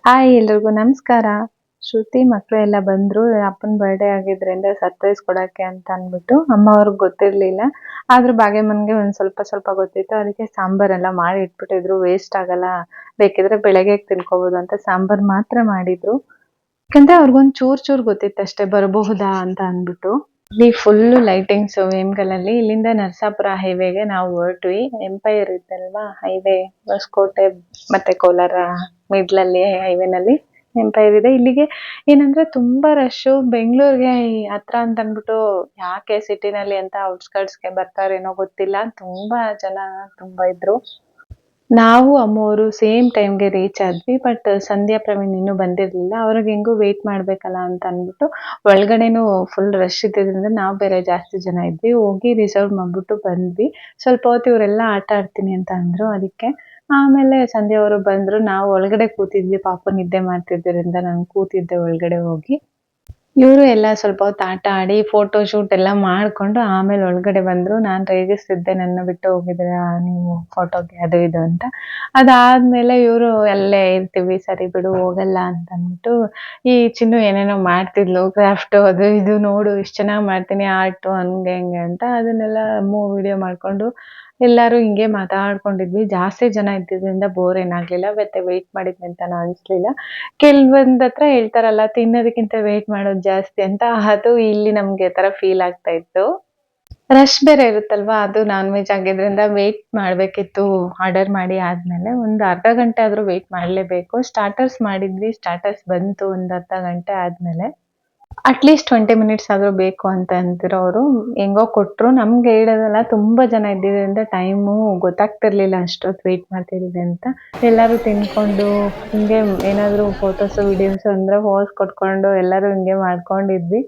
Hi ಎಲ್ರಿಗೂ ನಮಸ್ಕಾರ. ಶ್ರುತಿ ಮಕ್ಕಳು ಎಲ್ಲ ಬಂದ್ರು ಅಪ್ಪನ ಬರ್ಡೇ ಆಗಿದ್ರಿಂದ ಸರ್ಪ್ರೈಸ್ ಕೊಡಕ್ಕೆ ಅಂತ ಅಂದ್ಬಿಟ್ಟು. ಅಮ್ಮ ಅವ್ರಿಗೆ ಗೊತ್ತಿರ್ಲಿಲ್ಲ, ಆದ್ರೂ ಭಾಗ್ಯಮ್ಮನ್ಗೆ ಒಂದ್ ಸ್ವಲ್ಪ ಸ್ವಲ್ಪ ಗೊತ್ತಿತ್ತು. ಅದಕ್ಕೆ ಸಾಂಬಾರೆಲ್ಲ ಮಾಡಿ ಇಟ್ಬಿಟ್ಟಿದ್ರು, ವೇಸ್ಟ್ ಆಗಲ್ಲ, ಬೇಕಿದ್ರೆ ಬೆಳಗ್ಗೆ ತಿನ್ಕೋಬಹುದು ಅಂತ ಸಾಂಬಾರ್ ಮಾತ್ರ ಮಾಡಿದ್ರು. ಯಾಕಂದ್ರೆ ಅವ್ರಿಗೊಂದ್ ಚೂರ್ ಗೊತ್ತಿತ್ತು ಅಷ್ಟೇ, ಬರಬಹುದಾ ಅಂತ ಅಂದ್ಬಿಟ್ಟು. ಇಲ್ಲಿ ಫುಲ್ ಲೈಟಿಂಗ್ಸ್ ವೇಮ್ಗಲಲ್ಲಿ. ಇಲ್ಲಿಂದ ನರಸಾಪುರ ಹೈವೇಗೆ ನಾವು ಹೊರಟ್ವಿ. ಎಂಪೈರ್ ಇತ್ತಲ್ವಾ ಹೈವೇ, ಹೊಸಕೋಟೆ ಮತ್ತೆ ಕೋಲಾರ ಮಿಡ್ಲಲ್ಲಿ ಹೈವೇನಲ್ಲಿ ಎಂಪೈರ್ ಇದೆ. ಇಲ್ಲಿಗೆ ಏನಂದ್ರೆ ತುಂಬಾ ರಶ್. ಬೆಂಗಳೂರಿಗೆ ಹತ್ರ ಅಂತ ಅಂದ್ಬಿಟ್ಟು ಯಾಕೆ ಸಿಟಿನಲ್ಲಿ ಅಂತ ಔಟ್ಸ್ಕರ್ಟ್ಸ್ಗೆ ಬರ್ತಾರೇನೋ ಗೊತ್ತಿಲ್ಲ, ತುಂಬಾ ಜನ ತುಂಬಾ ಇದ್ರು. ನಾವು ಅಮ್ಮೋರು ಸೇಮ್ ಟೈಮ್ಗೆ ರೀಚ್ ಆದ್ವಿ. ಬಟ್ ಸಂಧ್ಯಾ ಪ್ರವೀಣ್ ಇನ್ನೂ ಬಂದಿರ್ಲಿಲ್ಲ. ಅವ್ರಿಗೆ ಹೆಂಗೂ ವೇಟ್ ಮಾಡ್ಬೇಕಲ್ಲ ಅಂತ ಅಂದ್ಬಿಟ್ಟು ಒಳಗಡೆನೂ ಫುಲ್ ರಶ್ ಇದ್ದಿದ್ರಿಂದ ನಾವು ಬೇರೆ ಜಾಸ್ತಿ ಜನ ಇದ್ವಿ. ಹೋಗಿ ರಿಸರ್ವ್ ಮಾಡ್ಬಿಟ್ಟು ಬಂದ್ವಿ. ಸ್ವಲ್ಪ ಹೊತ್ತು ಇವರೆಲ್ಲ ಆಟ ಆಡ್ತೀನಿ ಅಂತ ಅಂದ್ರು, ಅದಕ್ಕೆ ಆಮೇಲೆ ಸಂಧ್ಯಾ ಅವರು ಬಂದ್ರು. ನಾವು ಒಳಗಡೆ ಕೂತಿದ್ವಿ, ಪಾಪ ನಿದ್ದೆ ಮಾಡ್ತಿದ್ದರಿಂದ ನಾನು ಕೂತಿದ್ದೆ ಒಳಗಡೆ ಹೋಗಿ. ಇವರು ಎಲ್ಲ ಸ್ವಲ್ಪ ಹೊತ್ತು ಆಟ ಆಡಿ ಫೋಟೋ ಶೂಟ್ ಎಲ್ಲ ಮಾಡ್ಕೊಂಡು ಆಮೇಲೆ ಒಳಗಡೆ ಬಂದ್ರು. ನಾನು ರೇಗಿಸ್ತಿದ್ದೆ, ನನ್ನ ಬಿಟ್ಟು ಹೋಗಿದ್ದೀರಾ ನೀವು ಫೋಟೋಗೆ ಅದು ಇದು ಅಂತ. ಅದಾದ್ಮೇಲೆ ಇವರು ಅಲ್ಲೇ ಇರ್ತೀವಿ, ಸರಿ ಬಿಡು ಹೋಗಲ್ಲ ಅಂತ ಅಂದ್ಬಿಟ್ಟು ಈ ಚಿನ್ನು ಏನೇನೋ ಮಾಡ್ತಿದ್ಲು, ಕ್ರಾಫ್ಟು ಅದು ಇದು, ನೋಡು ಇಷ್ಟು ಚೆನ್ನಾಗಿ ಮಾಡ್ತೀನಿ ಆರ್ಟು ಹಂಗೆ ಹಿಂಗೆ ಅಂತ. ಅದನ್ನೆಲ್ಲ ವಿಡಿಯೋ ಮಾಡ್ಕೊಂಡು ಎಲ್ಲರೂ ಹಿಂಗೆ ಮಾತಾಡ್ಕೊಂಡಿದ್ವಿ. ಜಾಸ್ತಿ ಜನ ಇದ್ದಿದ್ರಿಂದ ಬೋರ್ ಏನಾಗ್ಲಿಲ್ಲ, ಮತ್ತೆ ವೆಯ್ಟ್ ಮಾಡಿದ್ವಿ ಅಂತಾನು ಅನ್ಸ್ಲಿಲ್ಲ. ಕೆಲವೊಂದ್ ಹತ್ರ ಹೇಳ್ತಾರಲ್ಲ, ತಿನ್ನೋದಕ್ಕಿಂತ ವೇಟ್ ಮಾಡೋದು ಜಾಸ್ತಿ ಅಂತ, ಅದು ಇಲ್ಲಿ ನಮ್ಗೆ ತರ ಫೀಲ್ ಆಗ್ತಾ ಇತ್ತು. ರಶ್ ಬೇರೆ ಇರುತ್ತಲ್ವಾ, ಅದು ನಾನ್ ವೆಜ್ ಆಗಿದ್ರಿಂದ ವೇಟ್ ಮಾಡ್ಬೇಕಿತ್ತು. ಆರ್ಡರ್ ಮಾಡಿ ಆದ್ಮೇಲೆ ಒಂದು ಅರ್ಧ ಗಂಟೆ ಆದ್ರೂ ವೇಟ್ ಮಾಡ್ಲೇಬೇಕು. ಸ್ಟಾರ್ಟರ್ಸ್ ಮಾಡಿದ್ವಿ, ಸ್ಟಾರ್ಟರ್ಸ್ ಬಂತು ಒಂದು ಅರ್ಧ ಗಂಟೆ ಆದ್ಮೇಲೆ. ಅಟ್ಲೀಸ್ಟ್ 20 ಮಿನಿಟ್ಸ್ ಆದ್ರೂ ಬೇಕು ಅಂತ ಅಂತಿರೋರು ಹೆಂಗೋ ಕೊಟ್ರು. ನಮ್ಗೆ ಹೇಳೋದಲ್ಲ, ತುಂಬಾ ಜನ ಇದ್ದಿದ್ರಿಂದ ಟೈಮು ಗೊತ್ತಾಗ್ತಿರ್ಲಿಲ್ಲ ಅಷ್ಟೊತ್ತು ವೇಟ್ ಮಾಡ್ತಿದೀವಿ ಅಂತ. ಎಲ್ಲರೂ ತಿನ್ಕೊಂಡು ಹಿಂಗೆ ಏನಾದ್ರು ಫೋಟೋಸ್ ವಿಡಿಯೋಸ್ ಅಂದ್ರೆ ಪೋಸ್ ಕೊಟ್ಕೊಂಡು ಎಲ್ಲರೂ ಹಿಂಗೆ ಮಾಡ್ಕೊಂಡಿದ್ವಿ.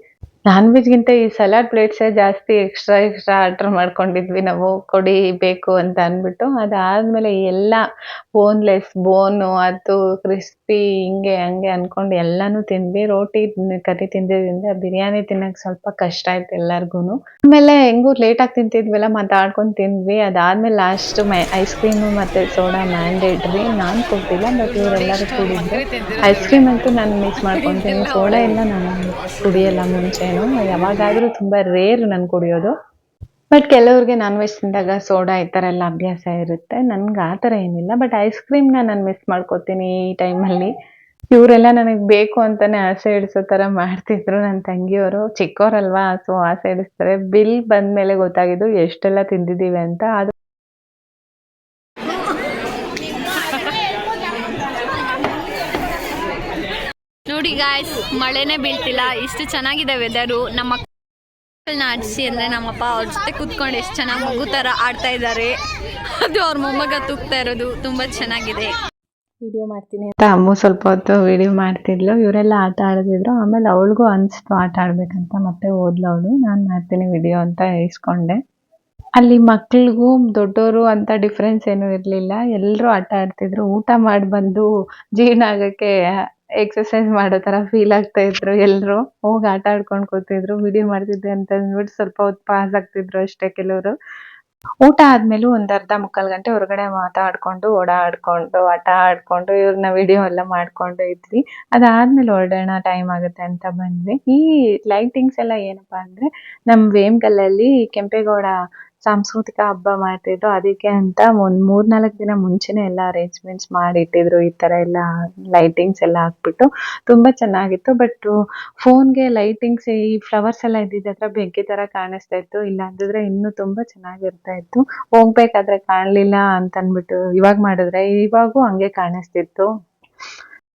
ನಾನ್ ವೆಜ್ಗಿಂತ ಈ ಸಲಾಡ್ ಪ್ಲೇಟ್ಸೇ ಜಾಸ್ತಿ ಎಕ್ಸ್ಟ್ರಾ ಆರ್ಡರ್ ಮಾಡ್ಕೊಂಡಿದ್ವಿ ನಾವು, ಕೊಡಿ ಬೇಕು ಅಂತ ಅಂದ್ಬಿಟ್ಟು. ಅದಾದ್ಮೇಲೆ ಎಲ್ಲ ಬೋನ್ಲೆಸ್, ಬೋನು ಅದು ಕ್ರಿಸ್ಪಿ ಹಿಂಗೆ ಹಂಗೆ ಅನ್ಕೊಂಡು ಎಲ್ಲಾನು ತಿಂದ್ವಿ. ರೋಟಿ ಕರಿ ತಿಂದಿದ್ರಿಂದ ಬಿರಿಯಾನಿ ತಿನ್ನಕ್ ಸ್ವಲ್ಪ ಕಷ್ಟ ಆಯ್ತು ಎಲ್ಲಾರ್ಗೂನು. ಆಮೇಲೆ ಹೆಂಗೂ ಲೇಟಾಗಿ ತಿಂತಿದ್ವಲ್ಲ, ಮಾತಾಡ್ಕೊಂಡು ತಿಂದ್ವಿ. ಅದಾದ್ಮೇಲೆ ಲಾಸ್ಟ್ ಐಸ್ ಕ್ರೀಮು ಮತ್ತೆ ಸೋಡಾ ಮ್ಯಾಂಡೇಟ್ರಿ. ನಾನ್ ಕೊಟ್ಟಿಲ್ಲ, ಬಟ್ ಇವರೆಲ್ಲರೂ ಕುಡಿದ್ರು. ಐಸ್ ಕ್ರೀಮ್ ಅಂತೂ ನಾನು ಮಿಸ್ ಮಾಡ್ಕೊಂತೀನಿ, ಸೋಡಾ ಎಲ್ಲ ನಾನು ಕುಡಿಯಲ್ಲ ಮುಂಚೆನು. ಯಾವಾಗಾದ್ರೂ ತುಂಬಾ ರೇರ್ ನಾನು ಕುಡಿಯೋದು. ಬಟ್ ಕೆಲವ್ರಿಗೆ ನಾನ್ ವೆಜ್ ತಿಂದಾಗ ಸೋಡಾ ಈ ಥರ ಎಲ್ಲ ಅಭ್ಯಾಸ ಇರುತ್ತೆ. ನನ್ಗೆ ಆ ಥರ ಏನಿಲ್ಲ. ಬಟ್ ಐಸ್ ಕ್ರೀಮ್ನ ನಾನು ಮಿಸ್ ಮಾಡ್ಕೋತೀನಿ ಈ ಟೈಮಲ್ಲಿ. ಇವರೆಲ್ಲ ನನಗೆ ಬೇಕು ಅಂತಾನೆ ಆಸೆ ಇಡಿಸೋ ಥರ ಮಾಡ್ತಿದ್ರು. ನನ್ನ ತಂಗಿಯವರು ಚಿಕ್ಕವರಲ್ವಾ, ಸೊ ಆಸೆ ಇಡಿಸ್ತಾರೆ. ಬಿಲ್ ಬಂದ್ಮೇಲೆ ಗೊತ್ತಾಗಿದ್ದು ಎಷ್ಟೆಲ್ಲ ತಿಂದಿದ್ದೀವಿ ಅಂತ. ಅದು ನೋಡಿ ಗಾಯ್ಸ್, ಮಳೆನೇ ಬೀಳ್ತಿಲ್ಲ, ಇಷ್ಟು ಚೆನ್ನಾಗಿದೆ ವೆದರು. ನಮ್ಮ ಮಕ್ಕಳನ್ನ ಆಡಿಸಿ ಅಂದರೆ ನಮ್ಮಪ್ಪ ಅವ್ರ ಜೊತೆ ಕೂತ್ಕೊಂಡು ಎಷ್ಟು ಚೆನ್ನಾಗಿ ಮಗು ಥರ ಆಡ್ತಾ ಇದ್ದಾರೆ. ಅದು ಅವ್ರ ಮೊಮ್ಮಗ ತೂಗ್ತಾ ಇರೋದು ತುಂಬ ಚೆನ್ನಾಗಿದೆ. ವಿಡಿಯೋ ಮಾಡ್ತೀನಿ ಅಂತ ಅಮ್ಮು ಸ್ವಲ್ಪ ಹೊತ್ತು ವಿಡಿಯೋ ಮಾಡ್ತಿದ್ಲು. ಇವರೆಲ್ಲ ಆಟ ಆಡ್ತಿದ್ರು. ಆಮೇಲೆ ಅವಳಿಗೂ ಅನಿಸ್ತು ಆಟ ಆಡ್ಬೇಕಂತ, ಮತ್ತೆ ಹೋದ್ಲು ಅವಳು. ನಾನು ಮಾಡ್ತೀನಿ ವಿಡಿಯೋ ಅಂತ ಇಸ್ಕೊಂಡೆ. ಅಲ್ಲಿ ಮಕ್ಳಿಗೂ ದೊಡ್ಡವರು ಅಂತ ಡಿಫ್ರೆನ್ಸ್ ಏನೂ ಇರಲಿಲ್ಲ, ಎಲ್ಲರೂ ಆಟ ಆಡ್ತಿದ್ರು. ಊಟ ಮಾಡಿ ಬಂದು ಜೀರ್ಣ ಆಗಕ್ಕೆ ಎಕ್ಸರ್ಸೈಸ್ ಮಾಡೋ ಥರ ಫೀಲ್ ಆಗ್ತಾ ಇದ್ರು. ಎಲ್ಲರೂ ಹೋಗಿ ಆಟ ಆಡ್ಕೊಂಡು ಕೂತಿದ್ರು. ವಿಡಿಯೋ ಮಾಡ್ತಿದ್ದೆ ಅಂತ ಅಂದ್ಬಿಟ್ಟು ಸ್ವಲ್ಪ ಹೊತ್ತು ಪಾಸ್ ಆಗ್ತಿದ್ರು ಅಷ್ಟೇ ಕೆಲವರು. ಊಟ ಆದ್ಮೇಲೂ ಒಂದ್ ಅರ್ಧ ಮುಕ್ಕಾಲ್ ಗಂಟೆ ಹೊರಗಡೆ ಮಾತಾಡ್ಕೊಂಡು ಓಡಾಡ್ಕೊಂಡು ಆಟ ಆಡ್ಕೊಂಡು ಇವ್ರನ್ನ ವಿಡಿಯೋ ಎಲ್ಲ ಮಾಡ್ಕೊಂಡು ಇದ್ವಿ. ಅದಾದ್ಮೇಲೆ ಹೊರಡೋಣ, ಟೈಮ್ ಆಗುತ್ತೆ ಅಂತ ಬಂದ್ವಿ. ಈ ಲೈಟಿಂಗ್ಸ್ ಎಲ್ಲ ಏನಪ್ಪಾ ಅಂದ್ರೆ, ನಮ್ ವೇಮ್ಗಲಲ್ಲಿ ಕೆಂಪೇಗೌಡ ಸಾಂಸ್ಕೃತಿಕ ಹಬ್ಬ ಮಾಡ್ತಿದ್ರು. ಅದಕ್ಕೆ ಅಂತ ಒಂದ್ 3-4 ದಿನ ಮುಂಚೆನೆ ಎಲ್ಲ ಅರೇಂಜ್ಮೆಂಟ್ಸ್ ಮಾಡಿ ಇಟ್ಟಿದ್ರು. ಈ ತರ ಎಲ್ಲ ಲೈಟಿಂಗ್ಸ್ ಎಲ್ಲ ಹಾಕ್ಬಿಟ್ಟು ತುಂಬಾ ಚೆನ್ನಾಗಿತ್ತು. ಬಟ್ ಫೋನ್ಗೆ ಲೈಟಿಂಗ್ಸ್ ಈ ಫ್ಲವರ್ಸ್ ಎಲ್ಲ ಇದ್ದಿದ್ದ ಹತ್ರ ಬೆಂಕಿ ತರ ಕಾಣಿಸ್ತಾ ಇತ್ತು. ಇಲ್ಲ ಅಂದಿದ್ರೆ ಇನ್ನೂ ತುಂಬಾ ಚೆನ್ನಾಗಿರ್ತಾ ಇತ್ತು. ಹೋಗ್ಬೇಕಾದ್ರೆ ಕಾಣ್ಲಿಲ್ಲ ಅಂತ ಅಂದ್ಬಿಟ್ಟು ಇವಾಗ ಮಾಡಿದ್ರೆ ಇವಾಗೂ ಹಂಗೆ ಕಾಣಿಸ್ತಿತ್ತು.